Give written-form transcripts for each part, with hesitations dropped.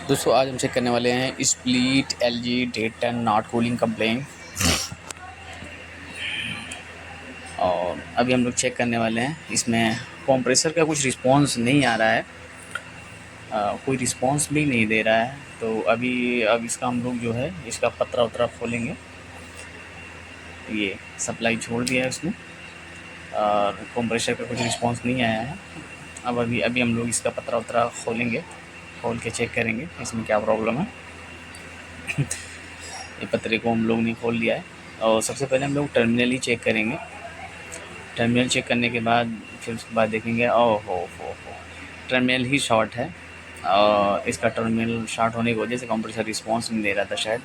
दोस्तों आज हम चेक करने वाले हैं split LG D10 not cooling complain. और अभी हम लोग चेक करने वाले हैं, इसमें कंप्रेसर का कुछ रिस्पांस नहीं आ रहा है, कोई रिस्पांस भी नहीं दे रहा है। तो अब इसका हम लोग जो है इसका पतरा उतरा खोलेंगे। ये सप्लाई छोड़ दिया है उसने और कंप्रेसर का कुछ रिस्पांस नहीं आया है। अब अभी हम लोग इसका पतरा उतरा खोलेंगे, खोल के चेक करेंगे इसमें क्या प्रॉब्लम है। ये पतरे को हम लोग ने खोल लिया है और सबसे पहले हम लोग टर्मिनल ही चेक करेंगे। टर्मिनल चेक करने के बाद फिर उसके बाद देखेंगे हो टर्मिनल ही शॉर्ट है और इसका टर्मिनल शॉर्ट होने की वजह से कंप्रेसर रिस्पांस नहीं दे रहा था शायद।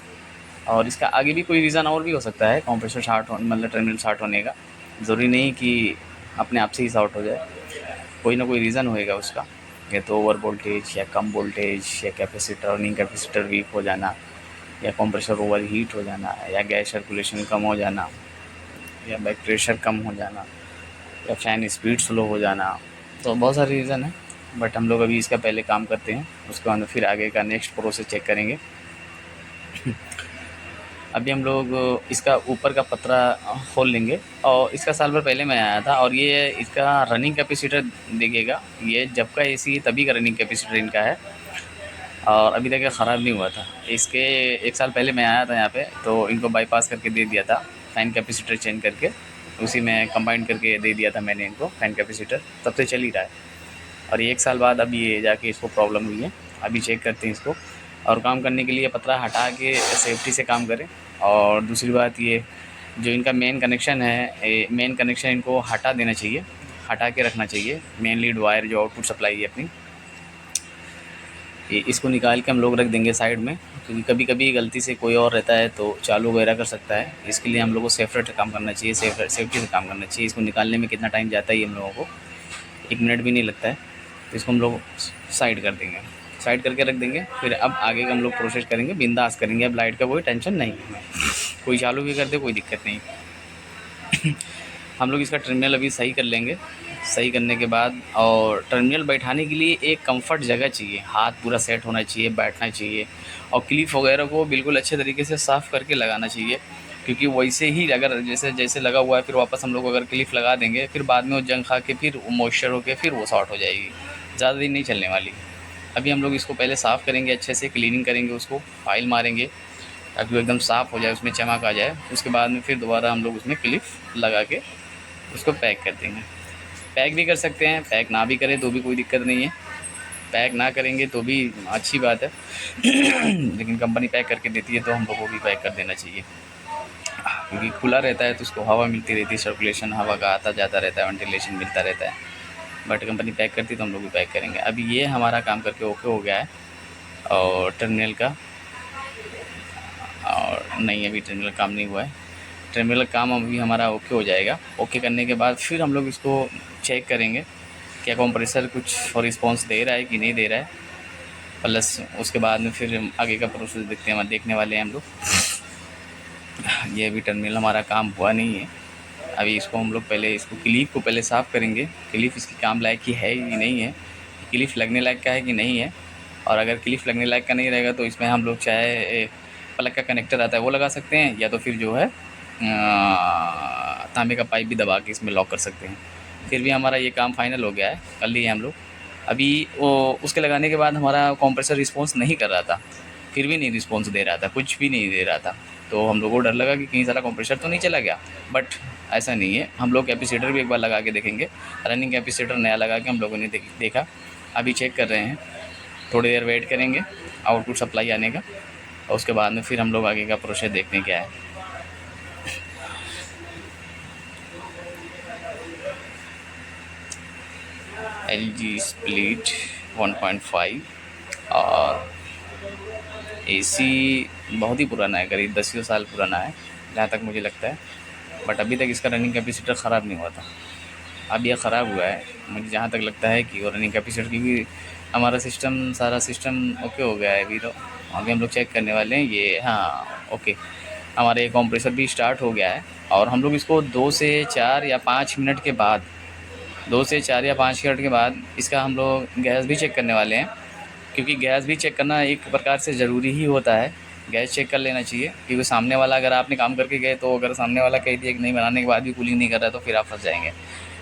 और इसका आगे भी कोई रीज़न और भी हो सकता है कंप्रेसर शॉर्ट मतलब टर्मिनल शॉर्ट होने का। ज़रूरी नहीं कि अपने आप से ही शॉर्ट हो जाए, कोई ना कोई रीज़न होएगा उसका, या तो ओवर वोल्टेज या कम वोल्टेज या कैपेसिटर रनिंग कैपेसिटर वीक हो जाना या कंप्रेसर ओवर हीट हो जाना या गैस सर्कुलेशन कम हो जाना या बैक प्रेशर कम हो जाना या फ़ैन स्पीड स्लो हो जाना। तो बहुत सारे रीज़न है, बट हम लोग अभी इसका पहले काम करते हैं, उसके बाद फिर आगे का नेक्स्ट प्रोसेस चेक करेंगे। अभी हम लोग इसका ऊपर का पतरा खोल लेंगे और इसका साल भर पहले मैं आया था और ये इसका रनिंग कैपेसिटर देखिएगा, ये जब का एसी तभी का रनिंग कैपेसिटर इनका है और अभी तक ख़राब नहीं हुआ था। इसके एक साल पहले मैं आया था यहाँ पे, तो इनको बाईपास करके दे दिया था, फ़ैन कैपेसिटर चेंज करके उसी में कंबाइन करके दे दिया था मैंने इनको फ़ैन कैपेसिटर, तब से चल ही रहा है। और ये एक साल बाद अभी ये जाके इसको प्रॉब्लम हुई है। अभी चेक करते हैं इसको और काम करने के लिए पतरा हटा के सेफ्टी से काम करें। और दूसरी बात ये जो इनका मेन कनेक्शन है, मेन कनेक्शन इनको हटा देना चाहिए, हटा के रखना चाहिए। मेन लीड वायर जो आउटपुट सप्लाई है अपनी, इसको निकाल के हम लोग रख देंगे साइड में, क्योंकि कभी कभी गलती से कोई और रहता है तो चालू वगैरह कर सकता है। इसके लिए हम लोग को सेफ्टी काम करना चाहिए, सेफ्टी से काम करना चाहिए। इसको निकालने में कितना टाइम जाता है हम लोगों को, 1 मिनट भी नहीं लगता है। तो इसको हम लोग साइड कर देंगे, साइड करके रख देंगे। फिर अब आगे का हम लोग प्रोसेस करेंगे, बिंदास करेंगे। अब लाइट का कोई टेंशन नहीं है, कोई चालू भी कर दे कोई दिक्कत नहीं। हम लोग इसका टर्मिनल अभी सही कर लेंगे। सही करने के बाद और टर्मिनल बैठाने के लिए एक कंफर्ट जगह चाहिए, हाथ पूरा सेट होना चाहिए, बैठना चाहिए और क्लिप वगैरह को बिल्कुल अच्छे तरीके से साफ़ करके लगाना चाहिए, क्योंकि वैसे ही अगर जैसे जैसे लगा हुआ है फिर वापस हम लोग अगर क्लिप लगा देंगे फिर बाद में वो जंग खा के फिर मॉइस्चर होकर फिर वो शॉर्ट हो जाएगी, ज़्यादा दिन नहीं चलने वाली। अभी हम लोग इसको पहले साफ़ करेंगे, अच्छे से क्लीनिंग करेंगे, उसको फाइल मारेंगे ताकि वो एकदम साफ़ हो जाए, उसमें चमक आ जाए। उसके बाद में फिर दोबारा हम लोग उसमें क्लिप लगा के उसको पैक कर देंगे। पैक भी कर सकते हैं, पैक ना भी करें तो भी कोई दिक्कत नहीं है, पैक ना करेंगे तो भी अच्छी बात है। लेकिन कंपनी पैक करके देती है तो हम लोग को भी पैक कर देना चाहिए, क्योंकि खुला रहता है तो उसको हवा मिलती रहती है, सर्कुलेशन हवा का आता जाता रहता है, वेंटिलेशन मिलता रहता है। बट कंपनी पैक करती है तो हम लोग भी पैक करेंगे। अभी ये हमारा काम करके ओके हो गया है और टर्मिनल का, और नहीं अभी टर्मिनल काम नहीं हुआ है। टर्मिनल काम अभी हमारा ओके हो जाएगा। ओके करने के बाद फिर हम लोग इसको चेक करेंगे क्या कंप्रेसर कुछ रिस्पांस दे रहा है कि नहीं दे रहा है, प्लस उसके बाद में फिर आगे का प्रोसेस देखने वाले हैं हम लोग। ये अभी टर्मिनल हमारा काम हुआ नहीं है। अभी इसको हम लोग पहले इसको क्लिप को पहले साफ़ करेंगे, क्लिप इसकी काम लायक की है कि नहीं है, क्लिप लगने लायक का है कि नहीं है। और अगर क्लिप लगने लायक का नहीं रहेगा तो इसमें हम लोग चाहे प्लग का कनेक्टर आता है वो लगा सकते हैं, या तो फिर जो है तांबे का पाइप भी दबा के इसमें लॉक कर सकते हैं। फिर भी हमारा ये काम फाइनल हो गया है, कर लिए हम लोग। अभी वो उसके लगाने के बाद हमारा कंप्रेसर रिस्पांस नहीं कर रहा था, फिर भी नहीं रिस्पांस दे रहा था, कुछ भी नहीं दे रहा था। तो हम लोगों को डर लगा कि कहीं सारा कंप्रेसर तो नहीं चला गया, बट ऐसा नहीं है। हम लोग कैपेसिटर भी एक बार लगा के देखेंगे, रनिंग कैपेसिटर नया लगा के हम लोगों ने देखा। अभी चेक कर रहे हैं, थोड़ी देर वेट करेंगे आउटपुट सप्लाई आने का और उसके बाद में फिर हम लोग आगे का प्रोसेस देखते हैं क्या है। LG स्प्लिट 1.5 और AC बहुत ही पुराना है, करीब 10 साल पुराना है जहाँ तक मुझे लगता है। बट अभी तक इसका रनिंग कैपेसिटर ख़राब नहीं हुआ था, अब यह ख़राब हुआ है। मुझे जहाँ तक लगता है कि वो रनिंग कैपेसिटर की भी हमारा सारा सिस्टम ओके हो गया है अभी। तो अभी हम लोग चेक करने वाले हैं ये, हाँ ओके, हमारे कंप्रेसर भी स्टार्ट हो गया है। और हम लोग इसको 2 से 4 या 5 मिनट के बाद, 2 से 4 या 5 मिनट के बाद इसका हम लोग गैस भी चेक करने वाले हैं। क्योंकि गैस भी चेक करना एक प्रकार से ज़रूरी ही होता है। गैस चेक कर लेना चाहिए, क्योंकि सामने वाला, अगर आपने काम करके गए तो अगर सामने वाला कह दिया कि नहीं, बनाने के बाद भी कूलिंग नहीं कर रहा है, तो फिर आप फंस जाएंगे।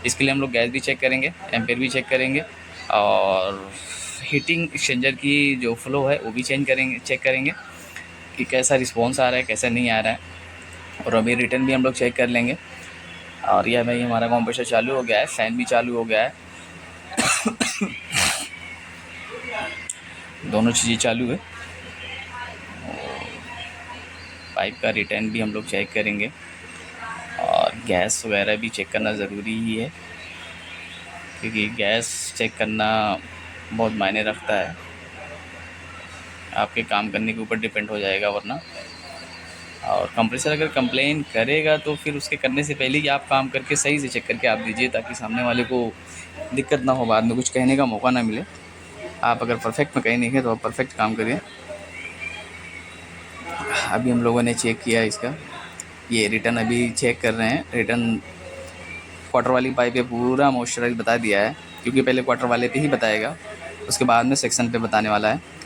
इसके लिए हम लोग गैस भी चेक करेंगे, एम्पेयर भी चेक करेंगे, और हीटिंग एक्सचेंजर की जो फ्लो है वो भी चेक करेंगे कि कैसा रिस्पॉन्स आ रहा है, कैसा नहीं आ रहा है। और अभी रिटर्न भी हम लोग चेक कर लेंगे। और यह भाई हमारा कंप्रेसर चालू हो गया है, फ़ैन भी चालू हो गया है, दोनों चीज़ें चालू है। पाइप का रिटर्न भी हम लोग चेक करेंगे, और गैस वगैरह भी चेक करना ज़रूरी ही है, क्योंकि गैस चेक करना बहुत मायने रखता है, आपके काम करने के ऊपर डिपेंड हो जाएगा वरना। और कंप्रेसर अगर कंप्लेन करेगा तो फिर उसके करने से पहले ही आप काम करके सही से चेक करके आप दीजिए, ताकि सामने वाले को दिक्कत ना हो, बाद में कुछ कहने का मौका ना मिले। आप अगर परफेक्ट में कहीं नहीं है तो आप परफेक्ट काम करिए। अभी हम लोगों ने चेक किया इसका, ये रिटर्न अभी चेक कर रहे हैं। रिटर्न क्वार्टर वाली पाइप पे पूरा मॉइस्चराइज बता दिया है, क्योंकि पहले क्वार्टर वाले पे ही बताएगा, उसके बाद में सेक्शन पे बताने वाला है।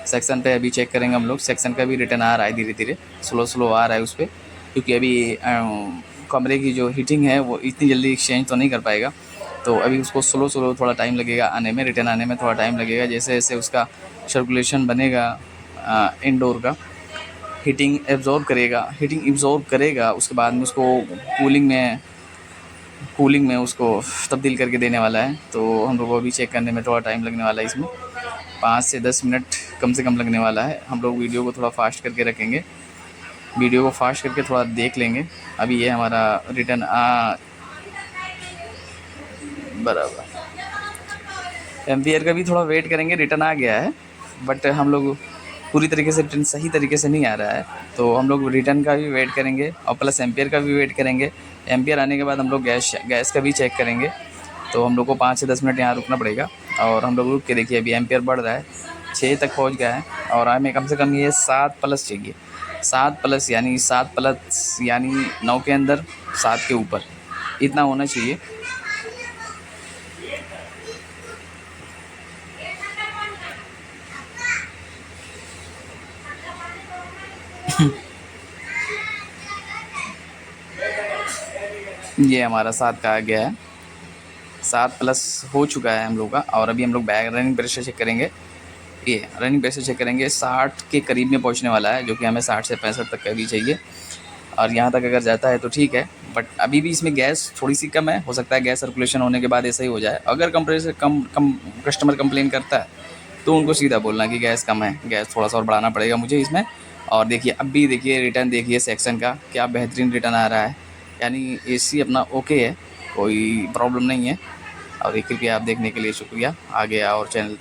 सेक्शन पे अभी चेक करेंगे हम लोग। सेक्शन का भी रिटर्न आ रहा है, धीरे धीरे स्लो आ रहा है उस पर, क्योंकि अभी कमरे की जो हीटिंग है वो इतनी जल्दी एक्सचेंज तो नहीं कर पाएगा, तो अभी उसको स्लो थोड़ा टाइम लगेगा आने में, रिटर्न आने में थोड़ा टाइम लगेगा। जैसे जैसे उसका सर्कुलेशन बनेगा इनडोर का, हीटिंग एब्जॉर्ब करेगा, उसके बाद में उसको कूलिंग में उसको तब्दील करके देने वाला है। तो हम लोग को अभी चेक करने में थोड़ा टाइम लगने वाला है, इसमें 5 से 10 मिनट कम से कम लगने वाला है। हम लोग वीडियो को थोड़ा फास्ट करके रखेंगे, वीडियो को फास्ट करके थोड़ा देख लेंगे। अभी ये हमारा रिटर्न बराबर एम्पियर का भी थोड़ा वेट करेंगे, रिटर्न आ गया है, बट हम लोग पूरी तरीके से रिटर्न सही तरीके से नहीं आ रहा है, तो हम लोग रिटर्न का भी वेट करेंगे और प्लस एम्पियर का भी वेट करेंगे। एम्पियर आने के बाद हम लोग गैस का भी चेक करेंगे। तो हम लोग को 5 से 10 मिनट यहाँ रुकना पड़ेगा, और हम लोग रुक के देखिए अभी एम्पियर बढ़ रहा है, 6 तक पहुँच गया है, और हमें कम से कम ये 7 प्लस चाहिए। 7 प्लस यानी 9 के अंदर 7 के ऊपर, इतना होना चाहिए। ये हमारा 7 का आ गया है, 7 प्लस हो चुका है हम लोग का। और अभी हम लोग बैक रनिंग प्रेशर चेक करेंगे। ये रनिंग प्रेशर चेक करेंगे, 60 के करीब में पहुंचने वाला है, जो कि हमें 60 से 65 तक का भी चाहिए। और यहाँ तक अगर जाता है तो ठीक है, बट अभी भी इसमें गैस थोड़ी सी कम है, हो सकता है गैस सर्कुलेशन होने के बाद ऐसा ही हो जाए। अगर कंप्रेसर कम कस्टमर कंप्लेन करता है तो उनको सीधा बोलना कि गैस कम है, गैस थोड़ा सा और बढ़ाना पड़ेगा मुझे इसमें। और देखिए अभी देखिए रिटर्न देखिए सेक्शन का क्या बेहतरीन रिटर्न आ रहा है, यानी एसी अपना ओके है, कोई प्रॉब्लम नहीं है। और एक कृपया आप देखने के लिए शुक्रिया। आगे और चैनल